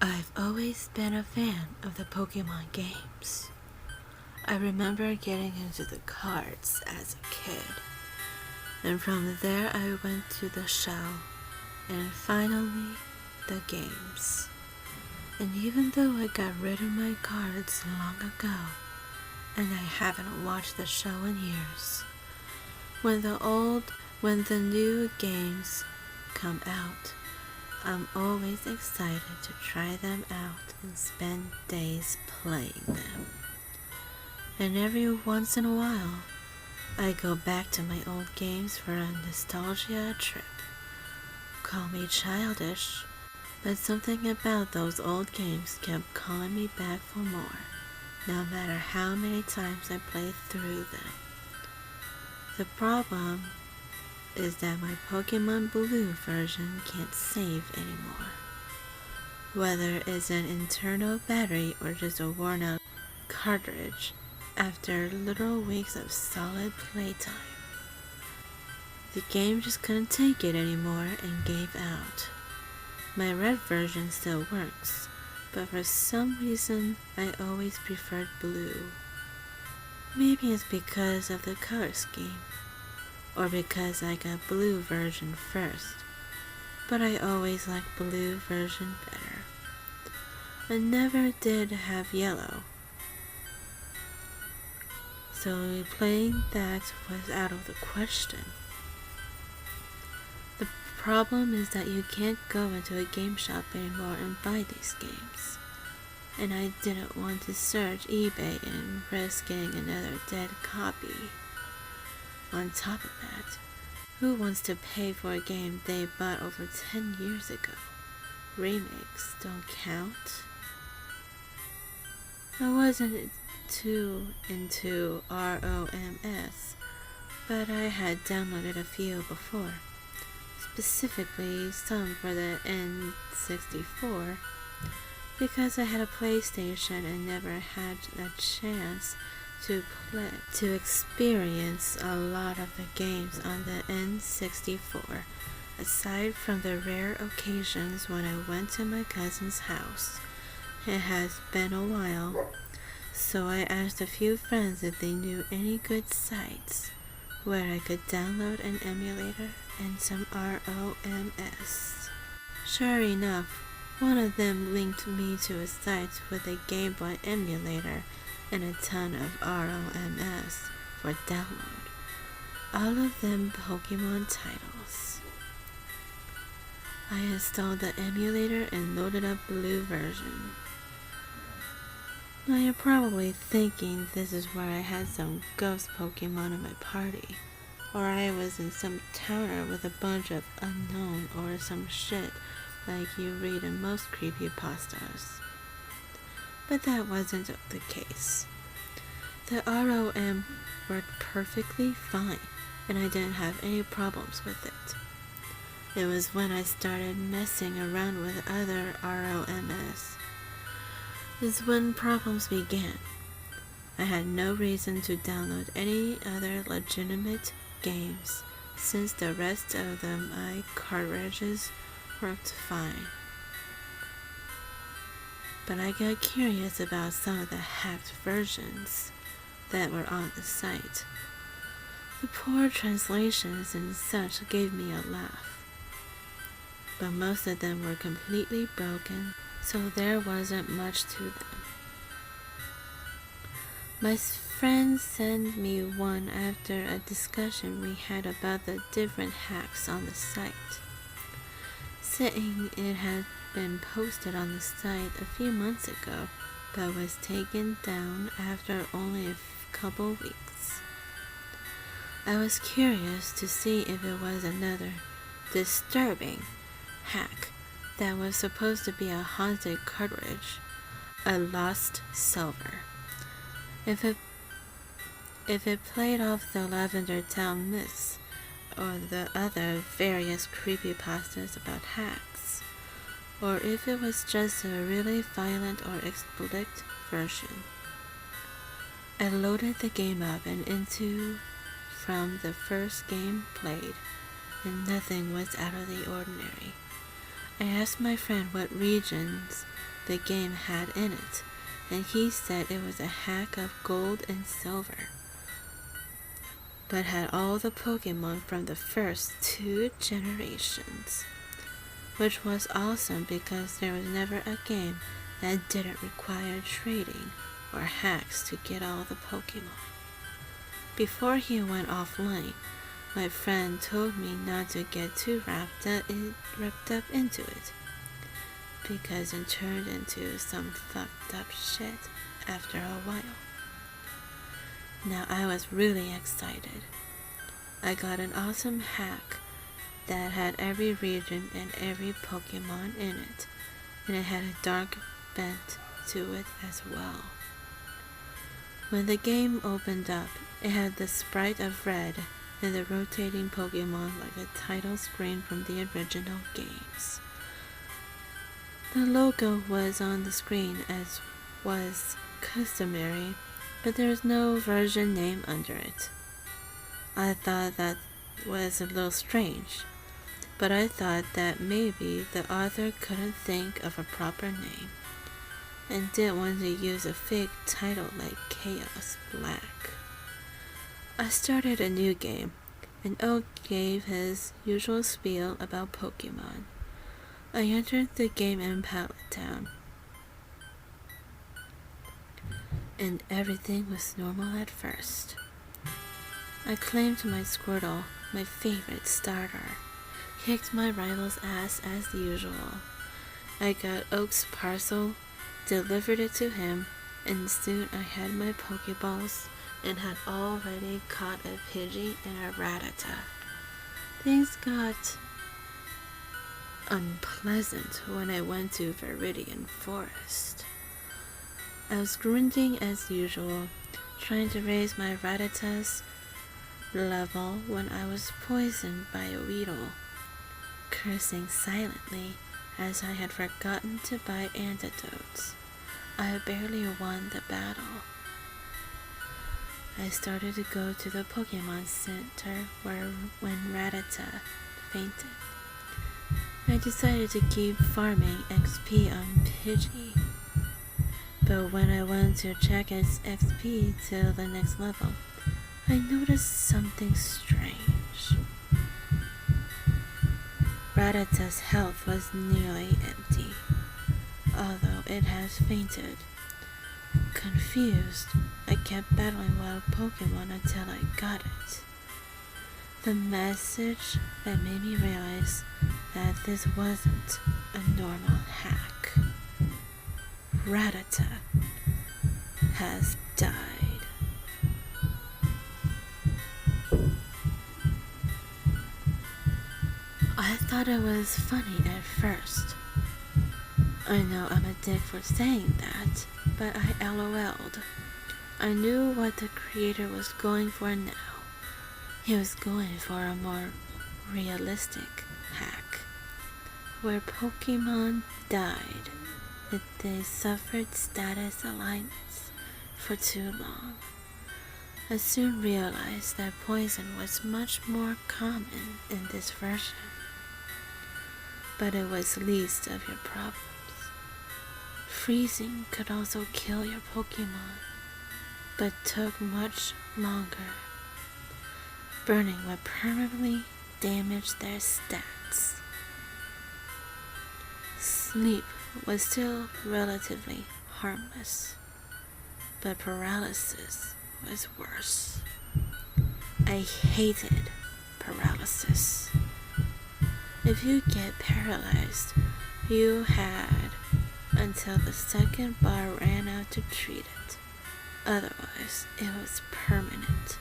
I've always been a fan of the Pokemon games. I remember getting into the cards as a kid, and from there I went to the show, and finally the games. And even though I got rid of my cards long ago, and I haven't watched the show in years, when the new games come out, I'm always excited to try them out and spend days playing them. And every once in a while, I go back to my old games for a nostalgia trip. Call me childish, but something about those old games kept calling me back for more, no matter how many times I played through them. The problem is that my Pokemon Blue version can't save anymore. Whether it's an internal battery or just a worn out cartridge, after literal weeks of solid playtime, the game just couldn't take it anymore and gave out. My red version still works, but for some reason I always preferred blue. Maybe it's because of the color scheme, or because I got blue version first, but I always liked blue version better. I never did have yellow, so playing that was out of the question. The problem is that you can't go into a game shop anymore and buy these games, and I didn't want to search eBay and risk getting another dead copy. On top of that, who wants to pay for a game they bought over 10 years ago? Remakes don't count. I wasn't too into ROMs, but I had downloaded a few before, specifically some for the N64, because I had a PlayStation and never had a chance to experience a lot of the games on the N64, aside from the rare occasions when I went to my cousin's house. It has been a while, so I asked a few friends if they knew any good sites where I could download an emulator and some ROMs. Sure enough, one of them linked me to a site with a Game Boy emulator and a ton of ROMs for download. All of them Pokemon titles. I installed the emulator and loaded up blue version. Now you're probably thinking this is where I had some ghost Pokemon in my party, or I was in some tower with a bunch of unknown or some shit like you read in most CreepyPastas. But that wasn't the case. The ROM worked perfectly fine, and I didn't have any problems with it. It was when I started messing around with other ROMs is when problems began. I had no reason to download any other legitimate games, since the rest of my cartridges worked fine. But I got curious about some of the hacked versions that were on the site. The poor translations and such gave me a laugh, but most of them were completely broken, so there wasn't much to them. My friend sent me one after a discussion we had about the different hacks on the site, saying it had been posted on the site a few months ago, but was taken down after only a couple weeks. I was curious to see if it was another disturbing hack that was supposed to be a haunted cartridge, a lost silver. If it played off the Lavender town myths or the other various creepypastas about hacks, or if it was just a really violent or explicit version. I loaded the game up and into from the first game played, and nothing was out of the ordinary. I asked my friend what regions the game had in it, and he said it was a hack of gold and silver, but had all the Pokemon from the first 2 generations, which was awesome because there was never a game that didn't require trading or hacks to get all the Pokemon. Before he went offline, my friend told me not to get too wrapped up into it, because it turned into some fucked up shit after a while. Now I was really excited. I got an awesome hack that had every region and every Pokemon in it, and it had a dark bent to it as well. When the game opened up, it had the sprite of Red and the rotating Pokemon like the title screen from the original games. The logo was on the screen as was customary, but there was no version name under it. I thought that was a little strange, but I thought that maybe the author couldn't think of a proper name and didn't want to use a fake title like Chaos Black. I started a new game, and Oak gave his usual spiel about Pokemon. I entered the game in Pallet Town, and everything was normal at first. I claimed my Squirtle, my favorite starter, kicked my rival's ass as usual. I got Oak's parcel, delivered it to him, and soon I had my Pokeballs and had already caught a Pidgey and a Rattata. Things got unpleasant when I went to Viridian Forest. I was grinding as usual, trying to raise my Rattata's level when I was poisoned by a Weedle, cursing silently as I had forgotten to buy antidotes. I barely won the battle. I started to go to the Pokemon Center when Rattata fainted. I decided to keep farming XP on Pidgey, but when I went to check its XP till the next level, I noticed something strange. Rattata's health was nearly empty, although it has fainted. Confused, I kept battling wild Pokemon until I got it. The message that made me realize that this wasn't a normal hack. Rattata has died. I thought it was funny at first. I know I'm a dick for saying that, but I LOL'd. I knew what the creator was going for now. He was going for a more realistic hack, where Pokemon died if they suffered status alignments for too long. I soon realized that poison was much more common in this version, but it was least of your problems. Freezing could also kill your Pokemon, but took much longer. Burning would permanently damage their stats. Sleep was still relatively harmless, but paralysis was worse. I hated paralysis. If you get paralyzed, you had until the second bar ran out to treat it. Otherwise, it was permanent.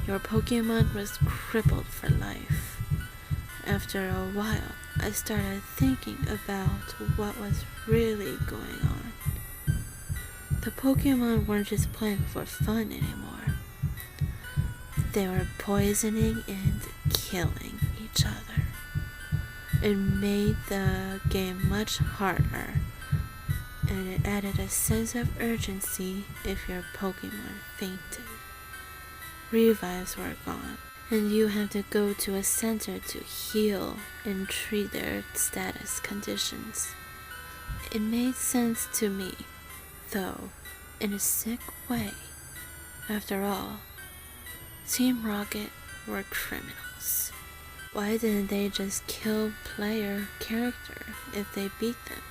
Your Pokemon was crippled for life. After a while, I started thinking about what was really going on. The Pokemon weren't just playing for fun anymore. They were poisoning and killing each other. It made the game much harder, and it added a sense of urgency if your Pokemon fainted. Revives were gone, and you had to go to a center to heal and treat their status conditions. It made sense to me, though, in a sick way. After all, Team Rocket were criminals. Why didn't they just kill player character if they beat them?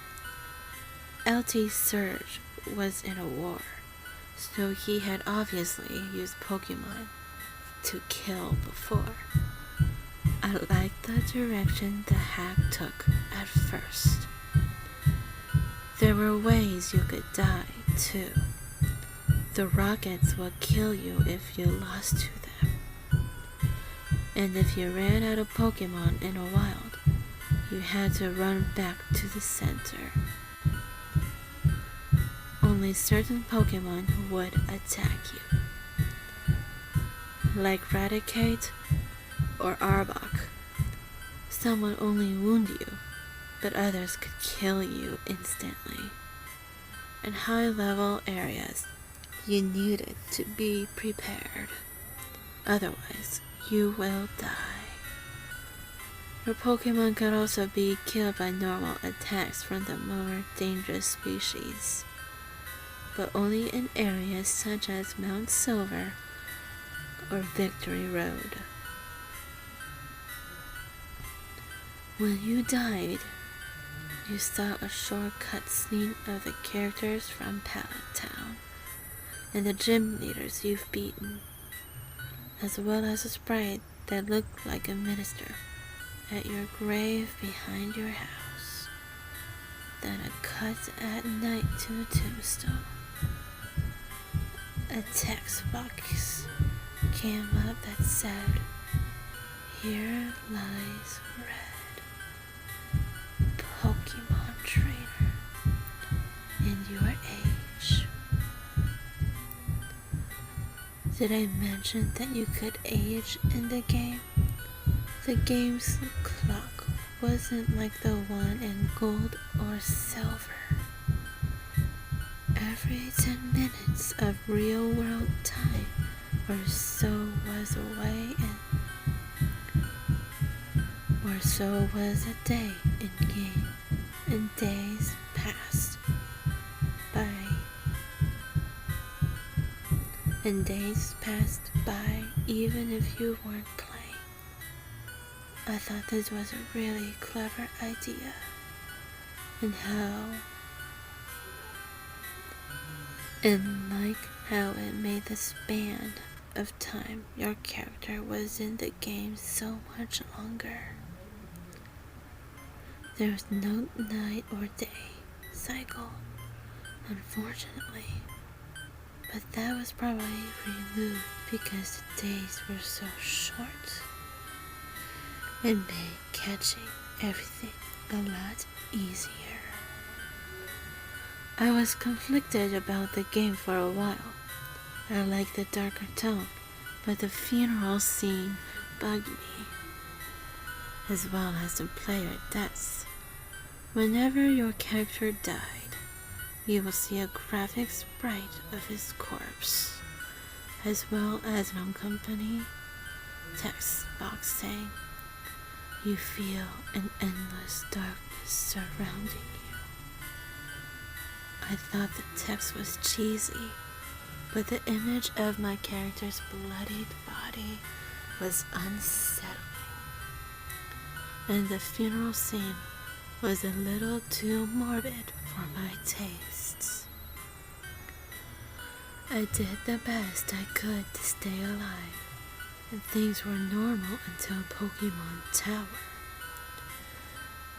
LT Surge was in a war, so he had obviously used Pokemon to kill before. I liked the direction the hack took at first. There were ways you could die, too. The rockets would kill you if you lost to them. And if you ran out of Pokemon in a wild, you had to run back to the center. Only certain Pokemon would attack you. Like Raticate or Arbok. Some would only wound you, but others could kill you instantly. In high-level areas, you needed to be prepared. Otherwise, you will die. Your Pokemon could also be killed by normal attacks from the more dangerous species, but only in areas such as Mount Silver or Victory Road. When you died, you saw a short cutscene of the characters from Pallet Town and the gym leaders you've beaten, as well as a sprite that looked like a minister at your grave behind your house. Then a cut at night to the tombstone. A text box came up that said, "Here lies Red, Pokemon trainer in your age." Did I mention that you could age in the game? The game's clock wasn't like the one in Gold or Silver. Every 10 minutes of real-world time or so was away, or so was a day in game, and days passed by. And days passed by even if you weren't playing. I thought this was a really clever idea, and like how it made the span of time your character was in the game so much longer. There was no night or day cycle, unfortunately, but that was probably removed because the days were so short. It made catching everything a lot easier. I was conflicted about the game for a while. I liked the darker tone, but the funeral scene bugged me, as well as the player deaths. Whenever your character died, you will see a graphic sprite of his corpse, as well as an accompanying text box saying, "You feel an endless darkness surrounding you." I thought the text was cheesy, but the image of my character's bloodied body was unsettling, and the funeral scene was a little too morbid for my tastes. I did the best I could to stay alive, and things were normal until Pokemon Tower.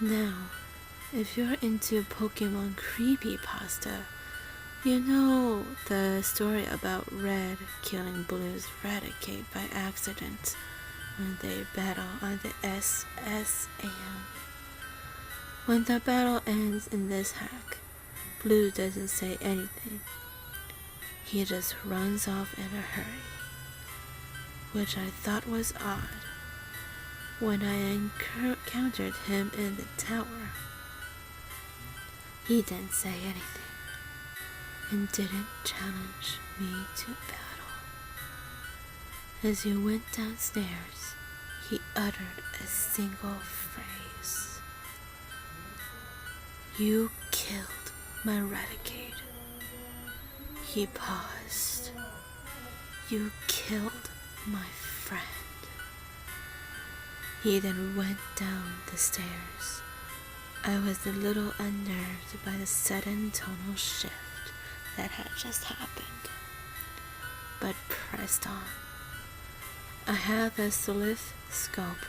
Now, if you're into Pokemon CreepyPasta, you know the story about Red killing Blue's Raticate by accident when they battle on the SSN. When the battle ends in this hack, Blue doesn't say anything. He just runs off in a hurry, which I thought was odd. When I encountered him in the tower, he didn't say anything and didn't challenge me to battle. As he went downstairs, he uttered a single phrase. You killed my Raticate. He paused. You killed my friend. He then went down the stairs. I was a little unnerved by the sudden tonal shift that had just happened, but pressed on. I had the sleuth scope,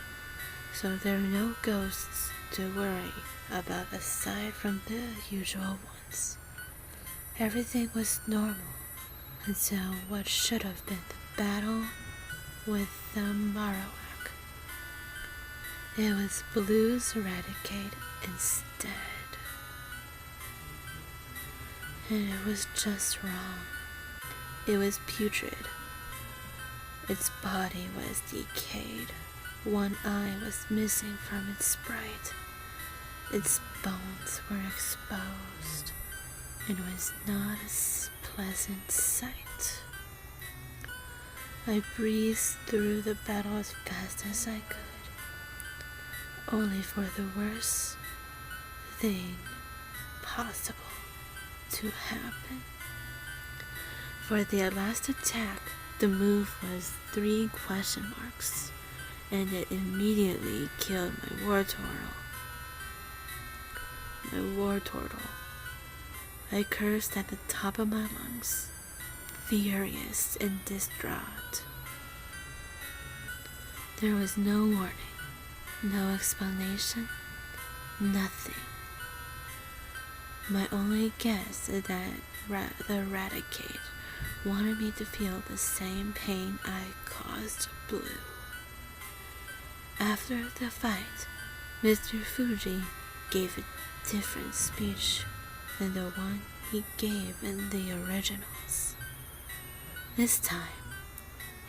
so there were no ghosts to worry about aside from the usual ones. Everything was normal until what should have been the battle with the Marowak. It was Blue's Eradicate instead. And it was just wrong. It was putrid. Its body was decayed. One eye was missing from its sprite. Its bones were exposed. It was not a pleasant sight. I breezed through the battle as fast as I could, only for the worst thing possible to happen. For the last attack, the move was 3 question marks, and it immediately killed my war turtle. I cursed at the top of my lungs, furious and distraught. There was no warning, no explanation, nothing. My only guess is that the Eradicate wanted me to feel the same pain I caused Blue. After the fight, Mr. Fuji gave a different speech than the one he gave in the originals. This time,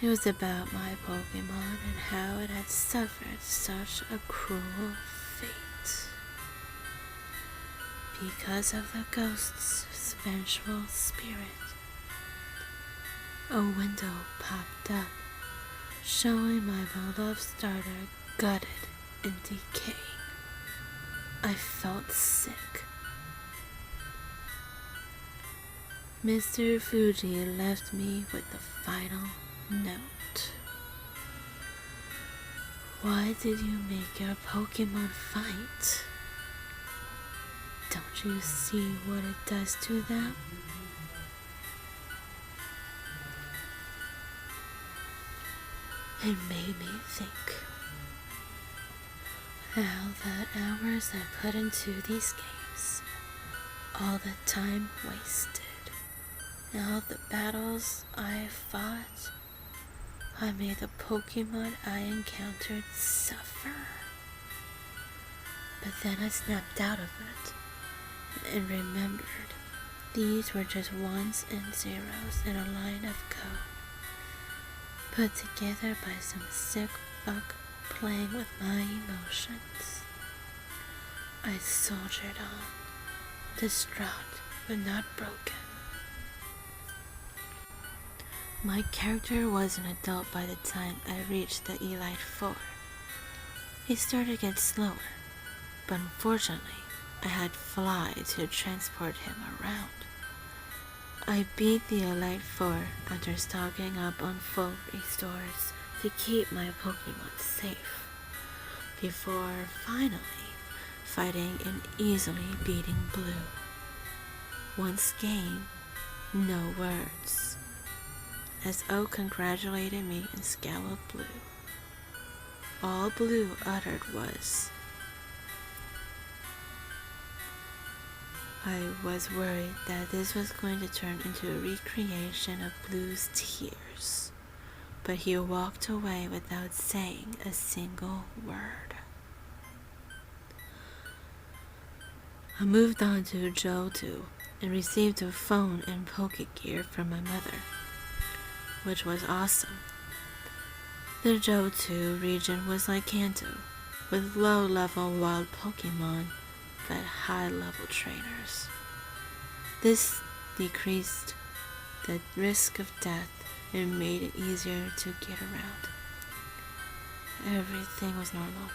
it was about my Pokemon and how it had suffered such a cruel fate because of the ghost's vengeful spirit. A window popped up, showing my beloved starter gutted and decaying. I felt sick. Mr. Fuji left me with the final note. Why did you make your Pokemon fight? Don't you see what it does to them? It made me think. All the hours I put into these games, all the time wasted, and all the battles I fought, I made the Pokemon I encountered suffer. But then I snapped out of it and remembered these were just ones and zeros in a line of code, put together by some sick fuck playing with my emotions. I soldiered on, distraught but not broken. My character was an adult by the time I reached the Elite Four. He started to get slower, but unfortunately, I had Fly to transport him around. I beat the Elite Four after stocking up on full restores to keep my Pokemon safe, before finally fighting and easily beating Blue. Once gained, no words, as O congratulated me and scowled Blue. All Blue uttered was, I was worried that this was going to turn into a recreation of Blue's tears, but he walked away without saying a single word. I moved on to Johto and received a phone and Pokegear from my mother, which was awesome. The Johto region was like Kanto, with low-level wild Pokemon but high-level trainers. This decreased the risk of death and made it easier to get around. Everything was normal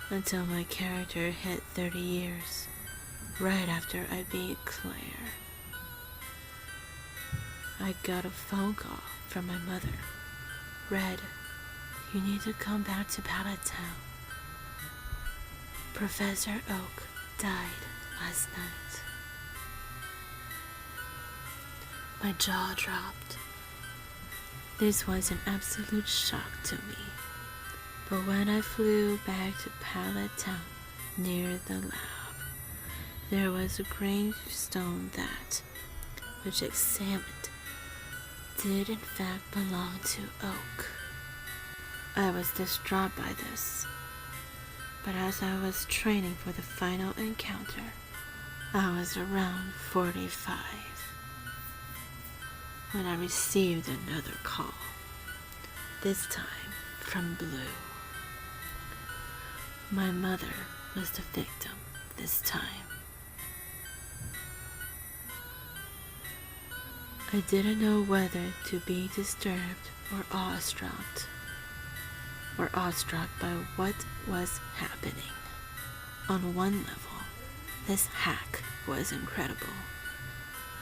until my character hit 30 years. right after I beat Claire. I got a phone call from my mother. Red, you need to come back to Pallet Town. Professor Oak died last night. My jaw dropped. This was an absolute shock to me. But when I flew back to Pallet Town near the lab, there was a gravestone that, which examined, did in fact belong to Oak. I was distraught by this, but as I was training for the final encounter, I was around 45 when I received another call, this time from Blue. My mother was the victim this time. I didn't know whether to be disturbed or awestruck by what was happening. On one level, this hack was incredible.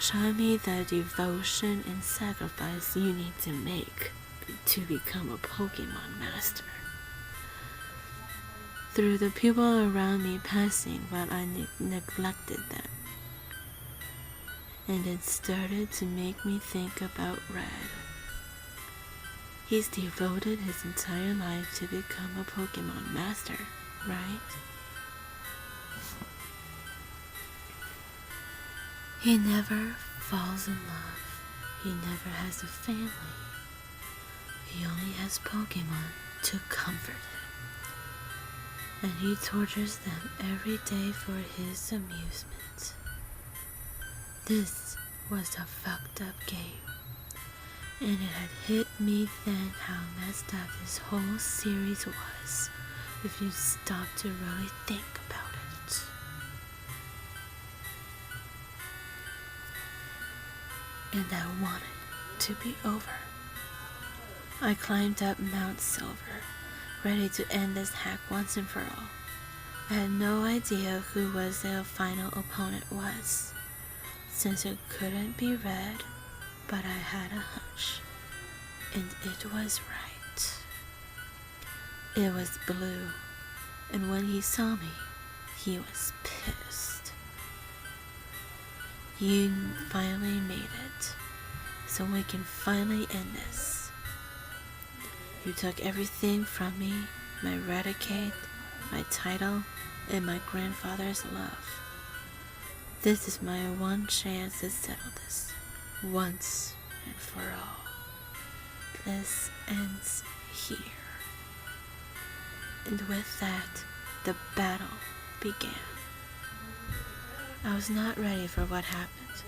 Show me the devotion and sacrifice you need to make to become a Pokemon master. Through the people around me passing while I neglected them. And it started to make me think about Red. He's devoted his entire life to become a Pokemon master, right? He never falls in love. He never has a family. He only has Pokemon to comfort him. And he tortures them every day for his amusement. This was a fucked up game. And it had hit me then how messed up this whole series was if you stop to really think about it. And I wanted to be over. I climbed up Mount Silver, ready to end this hack once and for all. I had no idea who was the final opponent was, since it couldn't be Red, but I had a hunch, and it was right. It was Blue, and when he saw me, he was pissed. You finally made it, so we can finally end this. You took everything from me, my Raticate, my title, and my grandfather's love. This is my one chance to settle this, once and for all. This ends here. And with that, the battle began. I was not ready for what happened.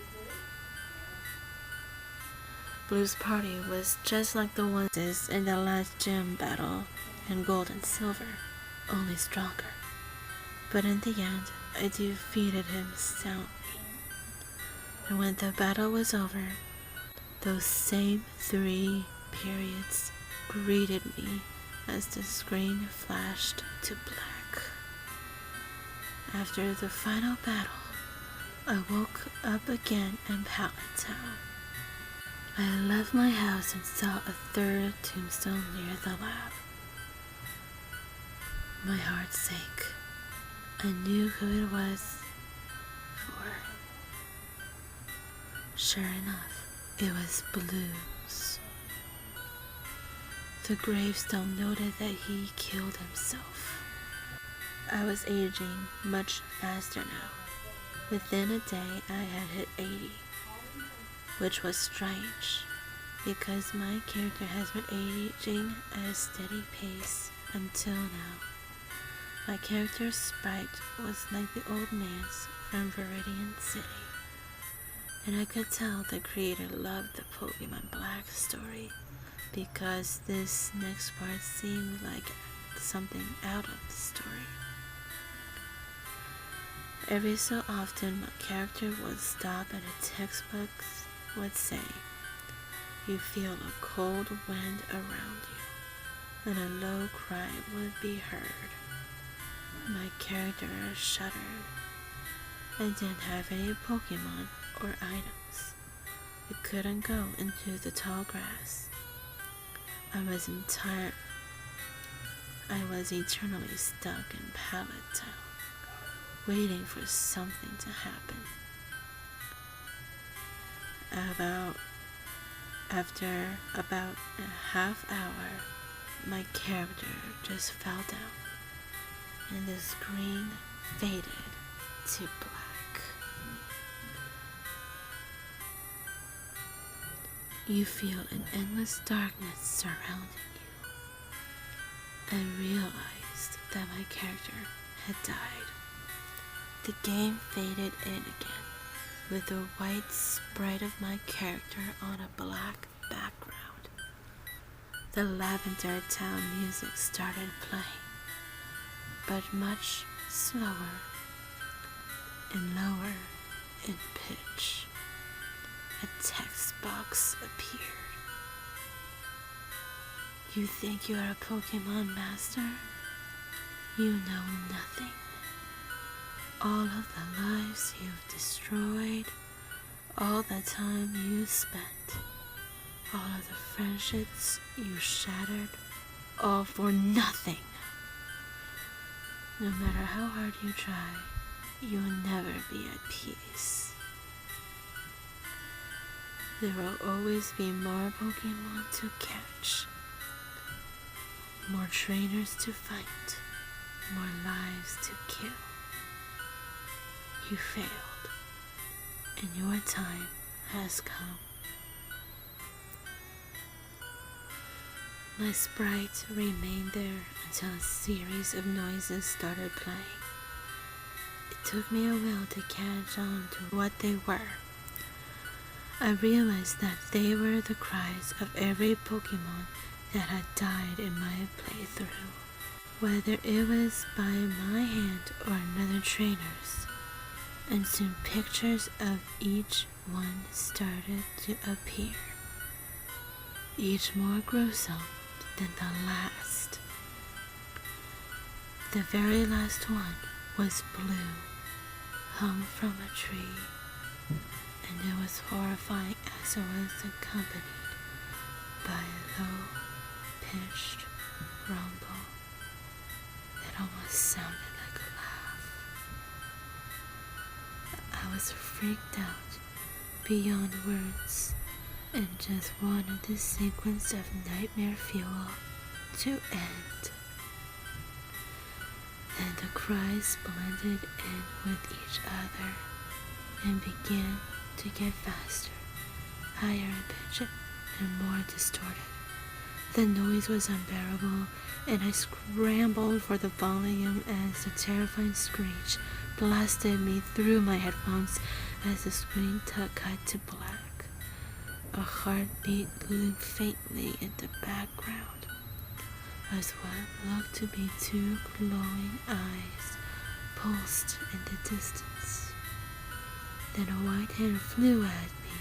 Blue's party was just like the ones in the last gym battle in Gold and Silver, only stronger. But in the end, I defeated him soundly. And when the battle was over, those same 3 periods greeted me as the screen flashed to black. After the final battle, I woke up again in Pallet Town. I left my house and saw a 3rd tombstone near the lab. My heart sank. I knew who it was for. Sure enough, it was Blue's. The gravestone noted that he killed himself. I was aging much faster now. Within a day, I had hit 80, which was strange, because my character has been aging at a steady pace until now. My character's sprite was like the old man's from Viridian City, and I could tell the creator loved the Pokemon Black story, because this next part seemed like something out of the story. Every so often, my character would stop and a textbook would say, "You feel a cold wind around you," and a low cry would be heard. My character shuddered, I didn't have any Pokemon or items. I couldn't go into the tall grass. I was eternally stuck in Pallet Town, waiting for something to happen. After about a half hour, my character just fell down, and the screen faded to black. You feel an endless darkness surrounding you. I realized that my character had died. The game faded in again, with the white sprite of my character on a black background. The Lavender Town music started playing, but much slower and lower in pitch. A text box appeared. You think you are a Pokemon master? You know nothing. All of the lives you've destroyed, all the time you spent, all of the friendships you shattered, all for nothing. No matter how hard you try, you'll never be at peace. There will always be more Pokemon to catch, more trainers to fight, more lives to kill. You failed, and your time has come. My sprite remained there until a series of noises started playing. It took me a while to catch on to what they were. I realized that they were the cries of every Pokemon that had died in my playthrough, whether it was by my hand or another trainer's, and soon pictures of each one started to appear, each more gruesome than the last. The very last one was blue, hung from a tree, and it was horrifying as it was accompanied by a low-pitched rumble that almost sounded like a laugh. I was freaked out beyond words and just wanted this sequence of nightmare fuel to end. Then the cries blended in with each other and began to get faster, higher in pitch, and more distorted. The noise was unbearable, and I scrambled for the volume as the terrifying screech blasted me through my headphones as the screen cut to black. A heartbeat loomed faintly in the background as what looked to be two glowing eyes pulsed in the distance. Then a white hand flew at me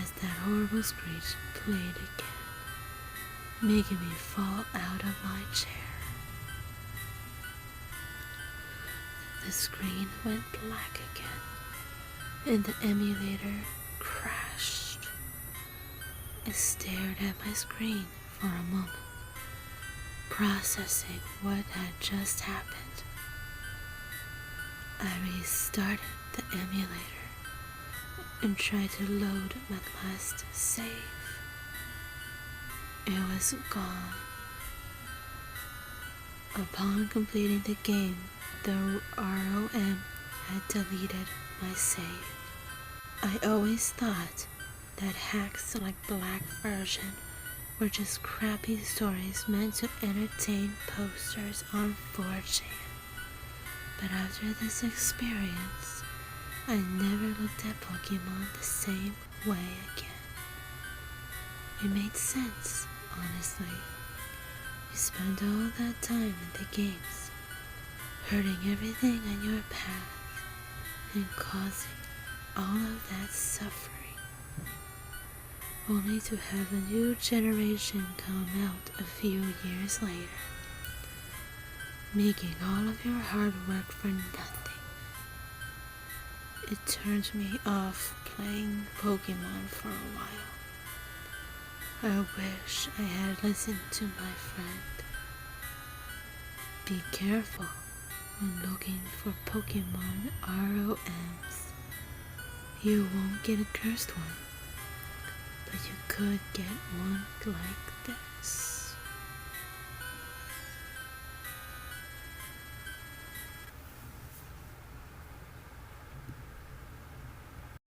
as that horrible screech played again, making me fall out of my chair. The screen went black again, and the emulator crashed. I stared at my screen for a moment, processing what had just happened. I restarted the emulator and tried to load my last save. It was gone. Upon completing the game, the ROM had deleted my save. I always thought that hacks like Black Version were just crappy stories meant to entertain posters on 4chan. But after this experience, I never looked at Pokemon the same way again. It made sense, honestly. You spend all that time in the games, hurting everything in your path, and causing all of that suffering, only to have a new generation come out a few years later, making all of your hard work for nothing. It turned me off playing Pokemon for a while. I wish I had listened to my friend. Be careful when looking for Pokemon ROMs. You won't get a cursed one, but you could get one like this.